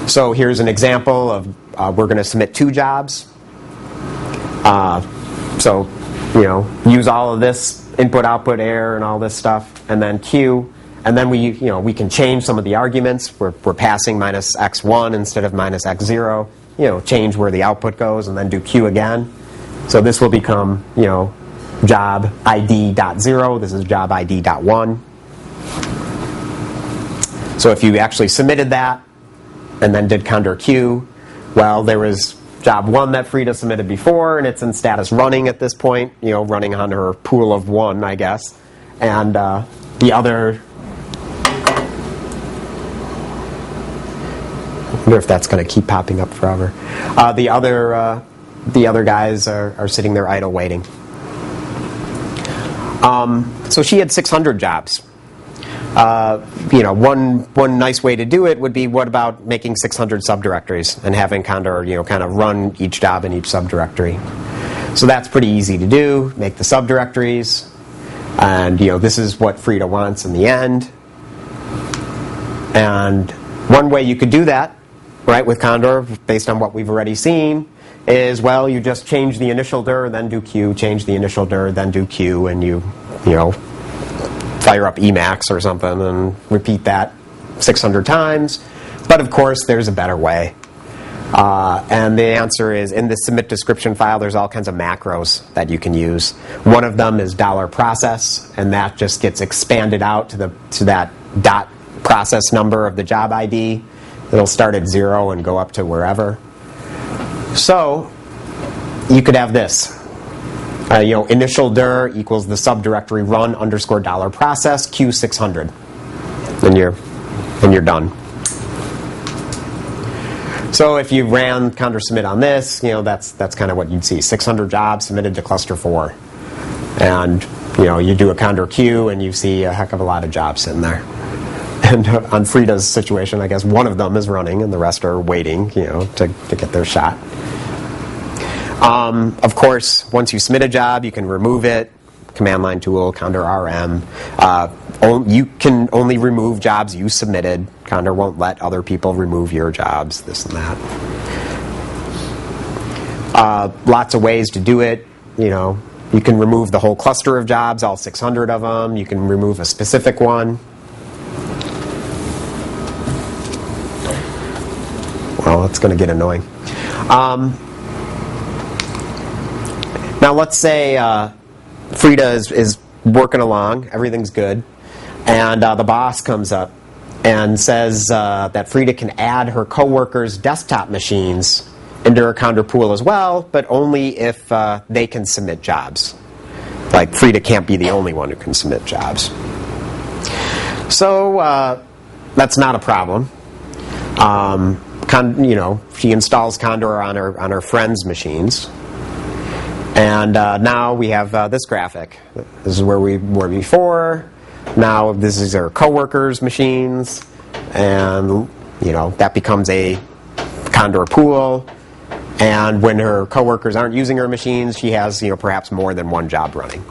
So here's an example of we're going to submit 2 jobs. So use all of this input, output, error, and all this stuff, and then Q. And then we can change some of the arguments. We're passing minus x1 instead of minus x0. Change where the output goes, and then do Q again. So this will become job ID.0. This is job ID.1. So if you actually submitted that and then did Condor Q, well, there was job 1 that Frida submitted before, and it's in status running at this point, running on her pool of 1, I guess. And the other, I wonder if that's going to keep popping up forever. The other guys are sitting there idle waiting. So she had 600 jobs. One nice way to do it would be, what about making 600 subdirectories and having Condor, kind of run each job in each subdirectory. So that's pretty easy to do. Make the subdirectories, and this is what Frida wants in the end. And one way you could do that, right, with Condor, based on what we've already seen, is, well, you just change the initial dir, then do Q, change the initial dir, then do Q, and you fire up Emacs or something and repeat that 600 times. But of course, there's a better way. And the answer is, in the submit description file, there's all kinds of macros that you can use. One of them is $process, and that just gets expanded out to that dot process number of the job ID. It'll start at 0 and go up to wherever. So you could have this. Initial dir equals the subdirectory run underscore $process Q600, and you're done. So if you ran Condor submit on this, that's kind of what you'd see: 600 jobs submitted to cluster 4, and you do a Condor Q and you see a heck of a lot of jobs sitting there. And on Frida's situation, I guess one of them is running and the rest are waiting, to get their shot. Of course, once you submit a job, you can remove it. Command line tool, Condor RM. You can only remove jobs you submitted. Condor won't let other people remove your jobs, this and that. Lots of ways to do it. You can remove the whole cluster of jobs, all 600 of them. You can remove a specific one. Well, it's going to get annoying. Now let's say Frida is working along, everything's good, and the boss comes up and says that Frida can add her coworkers' desktop machines into her Condor pool as well, but only if they can submit jobs. Like, Frida can't be the only one who can submit jobs. So that's not a problem. She installs Condor on her friends' machines. And now we have this graphic. This is where we were before. Now this is her coworkers' machines, and that becomes a Condor pool. And when her coworkers aren't using her machines, she has perhaps more than one job running.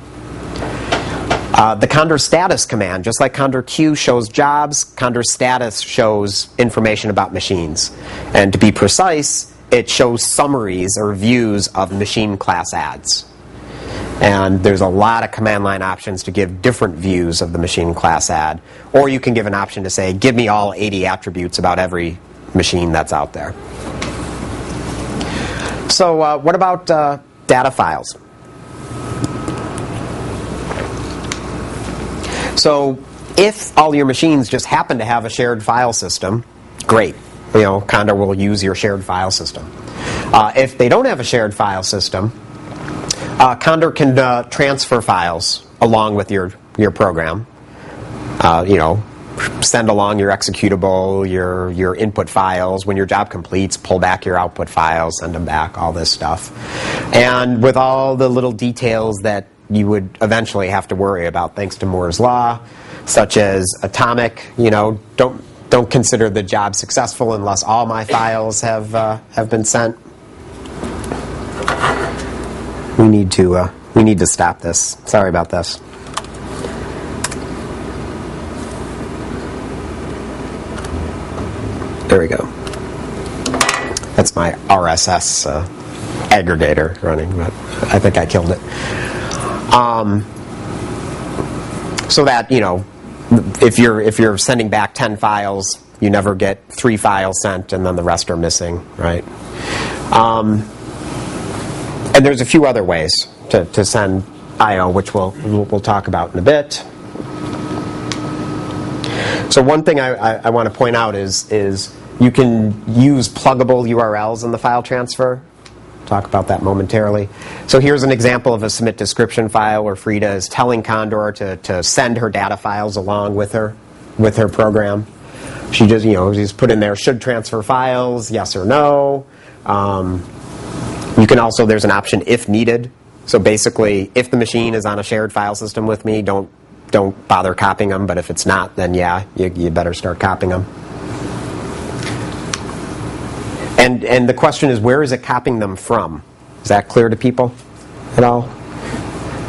The Condor status command, just like Condor Q shows jobs, Condor status shows information about machines. And to be precise, it shows summaries or views of machine class adds. And there's a lot of command line options to give different views of the machine class add. Or you can give an option to say, give me all 80 attributes about every machine that's out there. So what about data files? So if all your machines just happen to have a shared file system, great. Condor will use your shared file system. If they don't have a shared file system, Condor can transfer files along with your program. Send along your executable, your input files. When your job completes, pull back your output files, send them back, all this stuff. And with all the little details that you would eventually have to worry about thanks to Moore's Law, such as atomic, don't consider the job successful unless all my files have been sent. We need to stop this. Sorry about this. There we go. That's my RSS aggregator running, but I think I killed it. So that, if you're sending back 10 files, you never get 3 files sent, and then the rest are missing, right? And there's a few other ways to send I/O, which we'll talk about in a bit. So one thing I want to point out is you can use pluggable URLs in the file transfer. Talk about that momentarily. So here's an example of a submit description file where Frida is telling Condor to send her data files along with her program. She just, she's put in there should transfer files, yes or no. You can also, there's an option if needed. So basically, if the machine is on a shared file system with me, don't bother copying them. But if it's not, then yeah, you better start copying them. And the question is, where is it copying them from? Is that clear to people at all?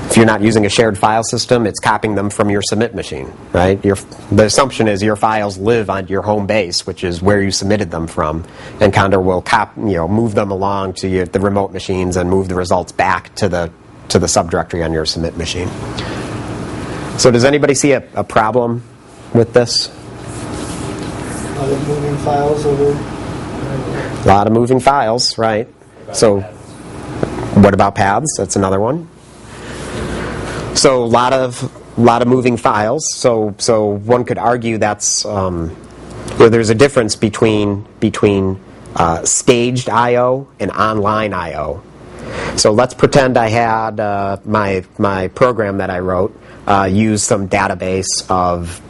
If you're not using a shared file system, it's copying them from your submit machine, right? The assumption is your files live on your home base, which is where you submitted them from, and Condor will move them along to the remote machines and move the results back to the subdirectory on your submit machine. So does anybody see a problem with this? A lot of moving files over. A lot of moving files, right? So what about paths? That's another one. So a lot of moving files. So one could argue that's there's a difference between staged I/O and online I/O. So let's pretend I had my program that I wrote use some database of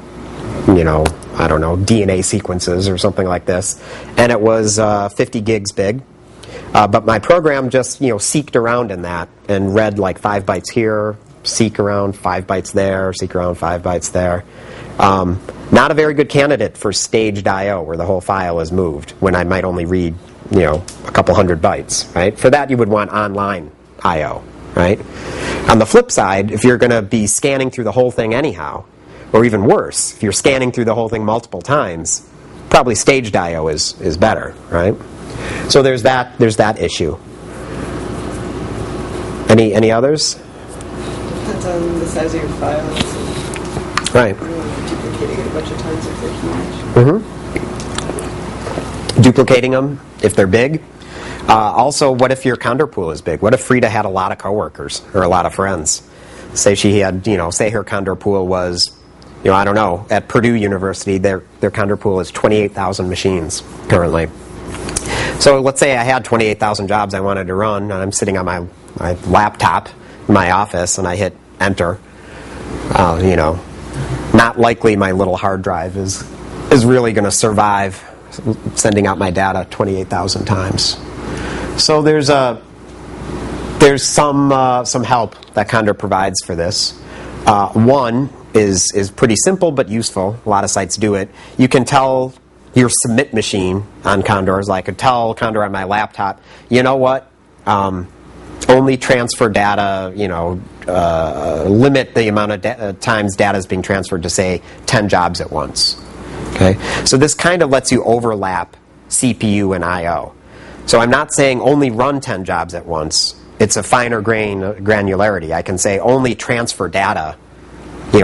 I don't know, DNA sequences or something like this, and it was 50 gigs big. But my program just seeked around in that and read like 5 bytes here, seek around 5 bytes there, seek around 5 bytes there. Not a very good candidate for staged I/O where the whole file is moved when I might only read a couple hundred bytes, right? For that you would want online I/O, right? On the flip side, if you're going to be scanning through the whole thing anyhow, or even worse, if you're scanning through the whole thing multiple times, probably staged I/O is better, right? So there's that issue. Any others? Depends on the size of your files. Right. Duplicating it a bunch of times if they're huge. Mm-hmm. Duplicating them if they're big. Also, what if your Condor pool is big? What if Frida had a lot of coworkers or a lot of friends? Say she had, say her Condor pool was, I don't know, at Purdue University, their Condor pool is 28,000 machines currently. So let's say I had 28,000 jobs I wanted to run, and I'm sitting on my laptop in my office, and I hit enter. Not likely my little hard drive is really going to survive sending out my data 28,000 times. So there's some help that Condor provides for this. One is pretty simple but useful. A lot of sites do it. You can tell your submit machine on Condor, I could tell Condor on my laptop, you know what? Only transfer data, limit the amount of times data is being transferred to, say, 10 jobs at once. Okay? So this kind of lets you overlap CPU and I/O. So I'm not saying only run 10 jobs at once. It's a finer granularity. I can say only transfer data,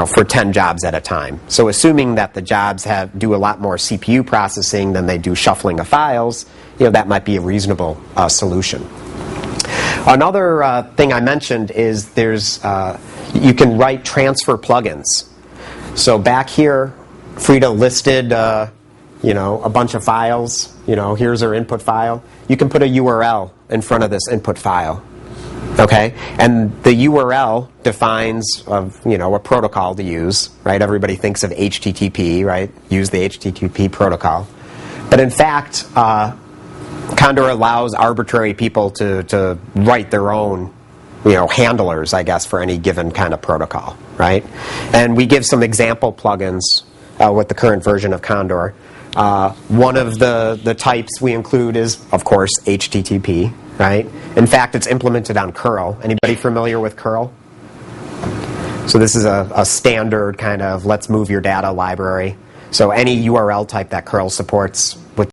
for 10 jobs at a time. So assuming that the jobs do a lot more CPU processing than they do shuffling of files, that might be a reasonable solution. Another thing I mentioned is you can write transfer plugins. So back here, Frida listed a bunch of files. Here's her input file. You can put a URL in front of this input file. Okay, and the URL defines a protocol to use, right? Everybody thinks of HTTP, right? Use the HTTP protocol, but in fact, Condor allows arbitrary people to write their own, handlers, I guess, for any given kind of protocol, right? And we give some example plugins with the current version of Condor. One of the types we include is, of course, HTTP. Right? In fact, it's implemented on curl. Anybody familiar with curl? So this is a standard kind of let's move your data library. So any URL type that curl supports with